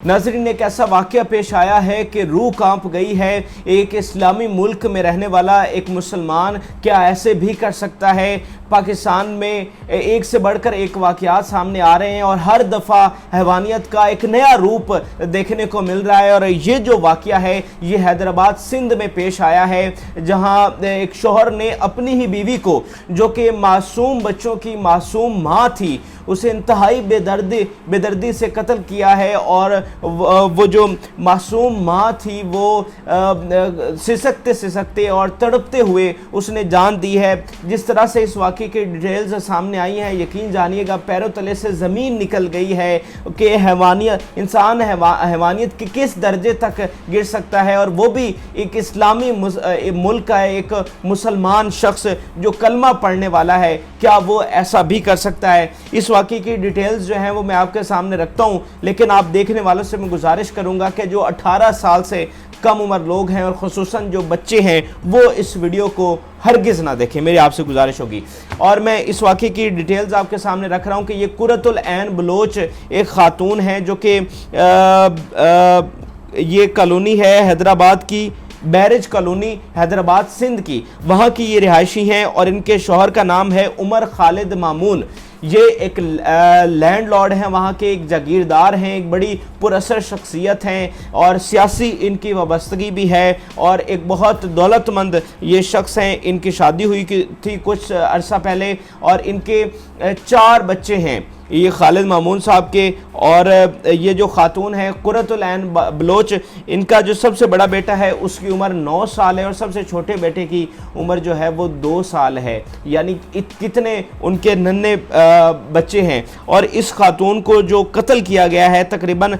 नाज़रीन, एक ऐसा वाक़या पेश आया है कि रूह कांप गई है। एक इस्लामी मुल्क में रहने वाला एक मुसलमान क्या ऐसे भी कर सकता है? पाकिस्तान में एक से बढ़कर एक वाक़यात सामने आ रहे हैं और हर दफ़ा हैवानियत का एक नया रूप देखने को मिल रहा है। और ये जो वाक़या है ये हैदराबाद सिंध में पेश आया है, जहाँ एक शौहर ने अपनी ही बीवी को, जो कि मासूम बच्चों की मासूम माँ थी, उसे इंतहाई बेदर्दी से कत्ल किया है। और वो जो मासूम माँ थी वो सिसकते सिसकते और तड़पते हुए उसने जान दी है। जिस तरह से इस वाक़े की डिटेल्स सामने आई हैं, यकीन जानिएगा पैरों तले से ज़मीन निकल गई है कि हैवानियत, इंसान हैवानियत के किस दर्जे तक गिर सकता है। और वो भी एक इस्लामी मुल्क का एक मुसलमान शख्स जो कलमा पढ़ने वाला है, क्या वो ऐसा भी कर सकता है? इस वाक़े की डिटेल्स जो हैं वो मैं आपके सामने रखता हूँ, लेकिन आप देखने वालों से मैं गुजारिश करूँगा कि जो 18 साल से कम उम्र लोग हैं और ख़ुसूसन जो बच्चे हैं वो इस वीडियो को हरगिज़ ना देखें, मेरी आपसे गुजारिश होगी। और मैं इस वाक़े की डिटेल्स आपके सामने रख रहा हूँ कि ये कुर्रतुल ऐन बलोच एक ख़ातून है जो कि ये कॉलोनी है हैदराबाद की, बैरिज कॉलोनी हैदराबाद सिंध की, वहाँ की ये रिहायशी हैं। और इनके शौहर का नाम है उमर खालिद मामून। ये एक लैंडलॉर्ड हैं, वहाँ के एक जागीरदार हैं, एक बड़ी पुरअसर शख्सियत हैं और सियासी इनकी वाबस्तगी भी है और एक बहुत दौलतमंद ये शख्स हैं। इनकी शादी हुई थी कुछ अरसा पहले और इनके 4 बच्चे हैं, ये खालिद मामून साहब के। और ये जो खातून है कुर्रतुल ऐन बलोच, इनका जो सबसे बड़ा बेटा है उसकी उम्र 9 साल है और सबसे छोटे बेटे की उम्र जो है वो 2 साल है। यानी कितने उनके नन्हे बच्चे हैं। और इस खातून को जो कत्ल किया गया है तकरीबन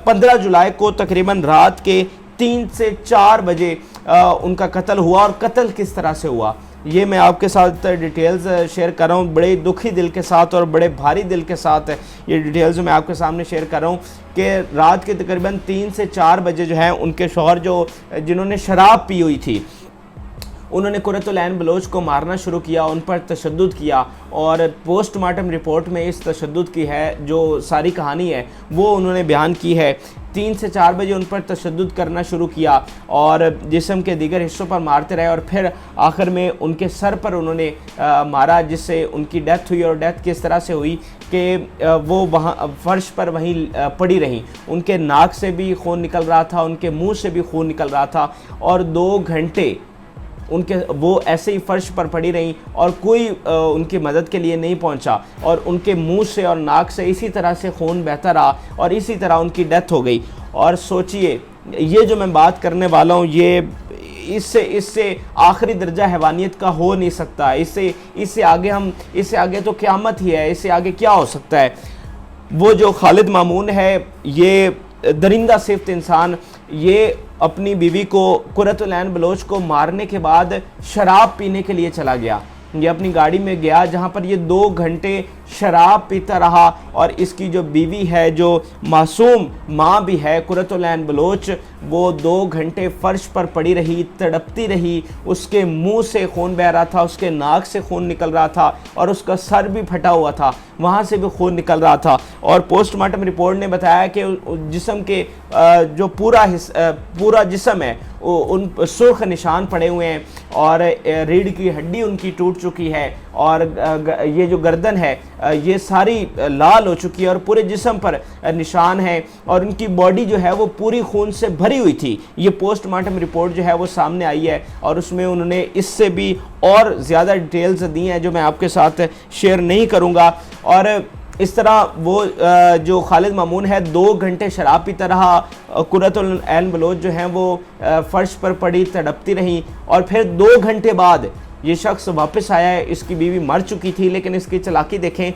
15 जुलाई को, तकरीबन रात के 3 से 4 बजे उनका कत्ल हुआ। और कत्ल किस तरह से हुआ ये मैं आपके साथ डिटेल्स शेयर कर रहा हूँ, बड़े दुखी दिल के साथ और बड़े भारी दिल के साथ ये डिटेल्स मैं आपके सामने शेयर कर रहा हूँ कि रात के तकरीबन 3 से 4 बजे जो है उनके शौहर जिन्होंने शराब पी हुई थी, उन्होंने कुर्रतुल ऐन बलोच को मारना शुरू किया, उन पर तशद्दुद किया। और पोस्टमार्टम रिपोर्ट में इस तशद्दुद की है जो सारी कहानी है वो उन्होंने बयान की है। 3 से 4 बजे उन पर तशद्दुद करना शुरू किया और जिस्म के दीगर हिस्सों पर मारते रहे और फिर आखिर में उनके सर पर उन्होंने मारा, जिससे उनकी डेथ हुई। और डेथ किस तरह से हुई कि वो वहाँ फर्श पर वहीं पड़ी रहीं, उनके नाक से भी खून निकल रहा था, उनके मुँह से भी खून निकल रहा था और 2 घंटे वो ऐसे ही फर्श पर पड़ी रहीं और कोई उनकी मदद के लिए नहीं पहुंचा। और उनके मुंह से और नाक से इसी तरह से खून बहता रहा और इसी तरह उनकी डेथ हो गई। और सोचिए, ये जो मैं बात करने वाला हूँ ये इससे आखिरी दर्जा हैवानियत का हो नहीं सकता। इससे आगे तो क़यामत ही है, इससे आगे क्या हो सकता है? वो जो खालिद मामून है, ये दरिंदा सिफ्त इंसान, ये अपनी बीवी को कुर्रतुल ऐन बलोच को मारने के बाद शराब पीने के लिए चला गया। ये अपनी गाड़ी में गया जहाँ पर ये 2 घंटे शराब पीता रहा। और इसकी जो बीवी है, जो मासूम माँ भी है कुर्रतुल ऐन बलोच, वो 2 घंटे फर्श पर पड़ी रही, तड़पती रही, उसके मुंह से खून बह रहा था, उसके नाक से खून निकल रहा था और उसका सर भी फटा हुआ था, वहाँ से भी खून निकल रहा था। और पोस्टमार्टम रिपोर्ट ने बताया कि जिस्म के जो पूरा जिस्म है उन सुर्ख निशान पड़े हुए हैं और रीढ़ की हड्डी उनकी टूट चुकी है और ये जो गर्दन है ये सारी लाल हो चुकी है और पूरे जिस्म पर निशान है और उनकी बॉडी जो है वो पूरी खून से भरी हुई थी। ये पोस्टमार्टम रिपोर्ट जो है वो सामने आई है और उसमें उन्होंने इससे भी और ज़्यादा डिटेल्स दी हैं जो मैं आपके साथ शेयर नहीं करूँगा। और इस तरह वो जो खालिद मामून है 2 घंटे शराब पीता रहा, कुर्रतुल ऐन बलोच जो हैं वो फर्श पर पड़ी तड़पती रहीं और फिर 2 घंटे बाद ये शख्स वापस आया है। इसकी बीवी मर चुकी थी, लेकिन इसकी चालाकी देखें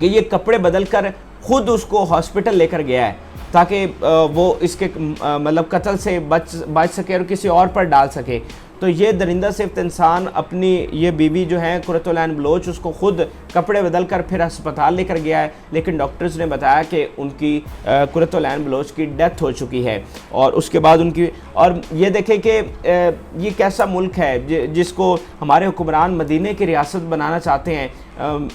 कि ये कपड़े बदल कर ख़ुद उसको हॉस्पिटल लेकर गया है ताकि वो इसके मतलब कत्ल से बच सके और किसी और पर डाल सके। तो ये दरिंदा सिफ्त इंसान अपनी ये बीवी जो है कुर्रतुल ऐन बलोच, उसको खुद कपड़े बदल कर फिर अस्पताल लेकर गया है, लेकिन डॉक्टर्स ने बताया कि उनकी कुर्रतुल ऐन बलोच की डेथ हो चुकी है। और उसके बाद उनकी, और ये देखें कि ये कैसा मुल्क है जिसको हमारे हुक्मरान मदीने की रियासत बनाना चाहते हैं।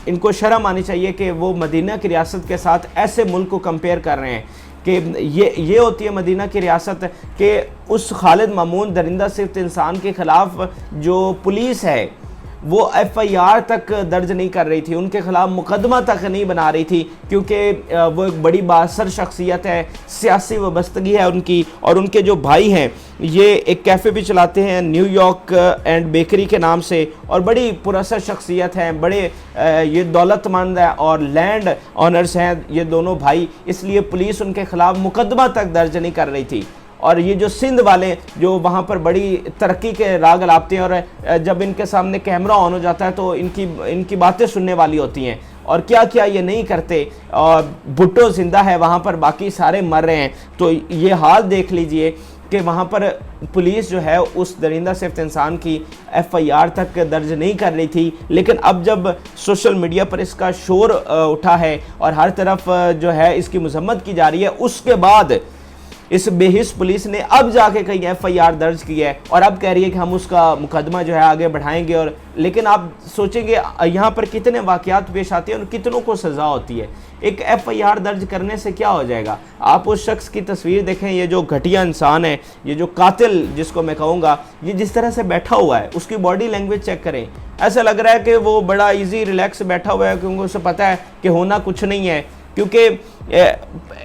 इनको शर्म आनी चाहिए कि वो मदीना की रियासत के साथ ऐसे मुल्क को कंपेयर कर रहे हैं। कि ये होती है मदीना की रियासत कि उस खालिद मामून दरिंदा सिफ्त इंसान के ख़िलाफ़ जो पुलिस है वो FIR तक दर्ज नहीं कर रही थी, उनके ख़िलाफ़ मुकदमा तक नहीं बना रही थी, क्योंकि वो एक बड़ी बासर शख्सियत है, सियासी वाबस्तगी है उनकी। और उनके जो भाई हैं ये एक कैफ़े भी चलाते हैं न्यूयॉर्क एंड बेकरी के नाम से, और बड़ी पुरअसर शख्सियत हैं, बड़े ये दौलतमंद है और लैंड ऑनर्स हैं ये दोनों भाई, इसलिए पुलिस उनके ख़िलाफ़ मुकदमा तक दर्ज नहीं कर रही थी। और ये जो सिंध वाले जो वहाँ पर बड़ी तरक्की के राग लापते हैं, और जब इनके सामने कैमरा ऑन हो जाता है तो इनकी बातें सुनने वाली होती हैं, और क्या क्या ये नहीं करते। और भुट्टो जिंदा है वहाँ पर, बाकी सारे मर रहे हैं। तो ये हाल देख लीजिए कि वहाँ पर पुलिस जो है उस दरिंदा सिफ्त इंसान की FIR तक दर्ज नहीं कर रही थी। लेकिन अब जब सोशल मीडिया पर इसका शोर उठा है और हर तरफ जो है इसकी मजम्मत की जा रही है, उसके बाद इस बेहिस पुलिस ने अब जाके कहीं FIR दर्ज की है और अब कह रही है कि हम उसका मुकदमा जो है आगे बढ़ाएंगे। और लेकिन आप सोचेंगे यहाँ पर कितने वाक़यात पेश आते हैं और कितनों को सज़ा होती है। एक FIR दर्ज करने से क्या हो जाएगा? आप उस शख्स की तस्वीर देखें, ये जो घटिया इंसान है, ये जो कातिल जिसको मैं कहूँगा, ये जिस तरह से बैठा हुआ है, उसकी बॉडी लैंग्वेज चेक करें। ऐसा लग रहा है कि वो बड़ा ईजी रिलैक्स बैठा हुआ है, क्योंकि उसे पता है कि होना कुछ नहीं है, क्योंकि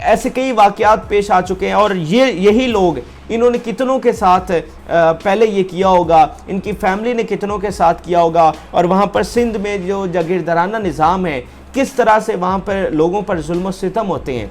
ऐसे कई वाक़यात पेश आ चुके हैं। और यही लोग, इन्होंने कितनों के साथ पहले ये किया होगा, इनकी फैमिली ने कितनों के साथ किया होगा। और वहाँ पर सिंध में जो जागीरदाराना निज़ाम है, किस तरह से वहाँ पर लोगों पर जुल्म और सितम होते हैं,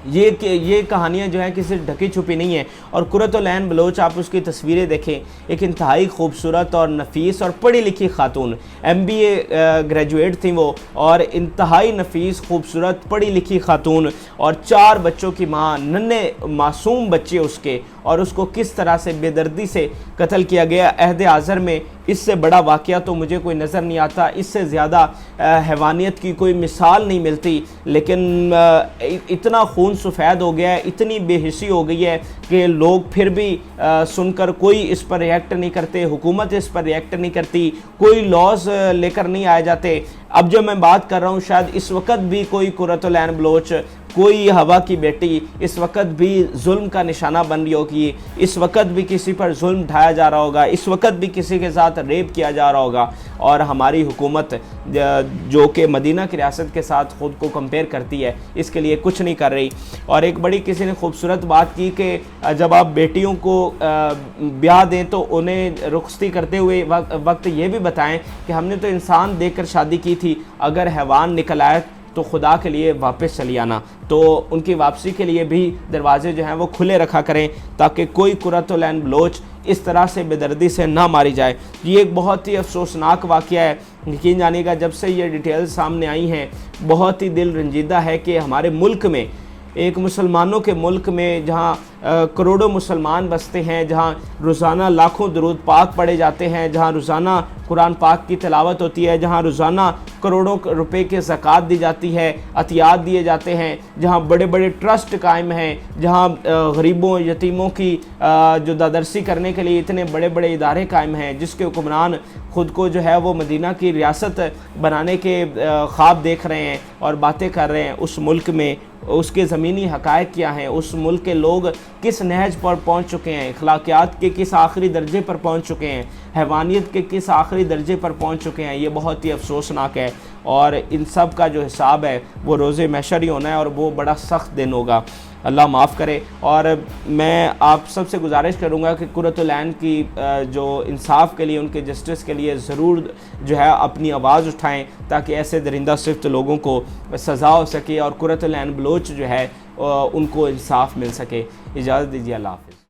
ये कहानियाँ जो हैं किसी ढकी छुपी नहीं है। और कुर्रतुल ऐन बलोच, आप उसकी तस्वीरें देखें, एक इंतहाई खूबसूरत और नफीस और पढ़ी लिखी खातून, MBA ग्रेजुएट थी वो, और इंतहाई नफीस खूबसूरत पढ़ी लिखी खातून, और 4 बच्चों की माँ, नन्हे मासूम बच्चे उसके, और उसको किस तरह से बेदर्दी से कत्ल किया गया अहद आज़र में। इससे बड़ा वाक़या तो मुझे कोई नज़र नहीं आता, इससे ज़्यादा हैवानियत की कोई मिसाल नहीं मिलती। लेकिन इतना खून सफ़ेद हो गया है, इतनी बेहिसी हो गई है कि लोग फिर भी सुनकर कोई इस पर रिएक्ट नहीं करते, हुकूमत इस पर रिएक्ट नहीं करती, कोई लॉज लेकर नहीं आए जाते। अब जो मैं बात कर रहा हूँ, शायद इस वक्त भी कोई कुर्रतुल ऐन बलोच, कोई हवा की बेटी इस वक्त भी जुल्म का निशाना बन रही होगी, इस वक्त भी किसी पर जुल्म ढाया जा रहा होगा, इस वक्त भी किसी के साथ रेप किया जा रहा होगा। और हमारी हुकूमत जो कि मदीना की रियासत के साथ ख़ुद को कंपेयर करती है, इसके लिए कुछ नहीं कर रही। और एक बड़ी किसी ने खूबसूरत बात की कि जब आप बेटियों को ब्याह दें तो उन्हें रुखसती करते हुए वक्त ये भी बताएं कि हमने तो इंसान देखकर शादी की थी, अगर हैवान निकल आए तो खुदा के लिए वापस चली आना। तो उनकी वापसी के लिए भी दरवाजे जो हैं वो खुले रखा करें, ताकि कोई कुर्रतुल ऐन बलोच इस तरह से बेदर्दी से ना मारी जाए। ये एक बहुत ही अफसोसनाक वाक़या है। यकीन जानिएगा, जब से ये डिटेल्स सामने आई हैं, बहुत ही दिल रंजीदा है कि हमारे मुल्क में, एक मुसलमानों के मुल्क में, जहाँ करोड़ों मुसलमान बसते हैं, जहाँ रोज़ाना लाखों दरूद पाक पढ़े जाते हैं, जहाँ रोज़ाना कुरान पाक की तिलावत होती है, जहाँ रोज़ाना करोड़ों रुपए के ज़कात दी जाती है, अतियात दिए जाते हैं, जहाँ बड़े बड़े ट्रस्ट कायम हैं, जहाँ गरीबों यतीमों की जो दादरसी करने के लिए इतने बड़े बड़े इदारे कायम हैं, जिसके हुक्मरान ख़ुद को जो है वो मदीना की रियासत बनाने के ख्वाब देख रहे हैं और बातें कर रहे हैं, उस मुल्क में उसके ज़मीनी हक़ाइक़ क्या हैं, उस मुल्क के लोग किस नहज पर पहुँच चुके हैं, अखलाकियात के किस आखिरी दर्जे पर पहुँच चुके हैं, हैवानियत के किस आखिरी दर्जे पर पहुँच चुके हैं। ये बहुत ही अफसोसनाक है। और इन सब का जो हिसाब है वो रोज़े महशर ही होना है, और वो बड़ा सख्त दिन होगा। अल्लाह माफ़ करे। और मैं आप सबसे गुजारिश करूँगा कि कुर्रतुल ऐन की जो इंसाफ के लिए, उनके जस्टिस के लिए ज़रूर जो है अपनी आवाज़ उठाएं, ताकि ऐसे दरिंदा सिफ्त लोगों को सज़ा हो सके और कुर्रतुल ऐन बलोच जो है उनको इंसाफ मिल सके। इजाज़त दीजिए, अल्लाह हाफ़िज़।